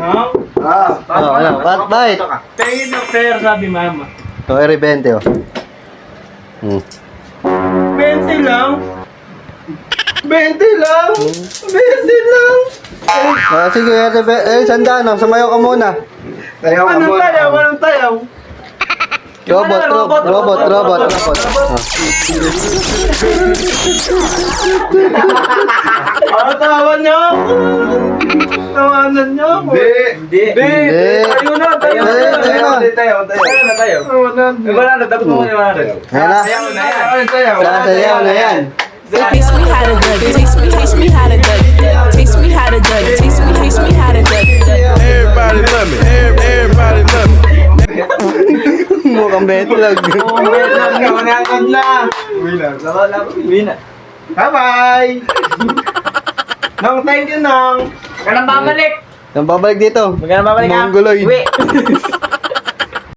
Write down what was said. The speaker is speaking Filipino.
No? What bite? Tingin ng fair, sabi mama. Ito, eri 20 oh. 20 lang? 20 lang? 20 lang? Sige, sandaan oh. Sumayo ka muna. Tayo ka Anong muna. tayaw? Anong tayaw? Robot. Ano tawa niyo? Tawanan niyo ako. Hindi. Tayo na. Tayo na tayo. Tawanan. Dapat mo muna 100. Ayan na. Tayo na yan. Sasayaw na yan. Teach me how to duck. Teach me how to duck. Teach me how to duck. Teach me how to duck. Everybody love me. Everybody love me. Mukhang betlog. Kamanakad na. Wina. Bye-bye. Nang, thank you, Nang. Huwag ka nang babalik. Nang babalik dito. Huwag ka nang babalik ha. Mongoloid. Uwi.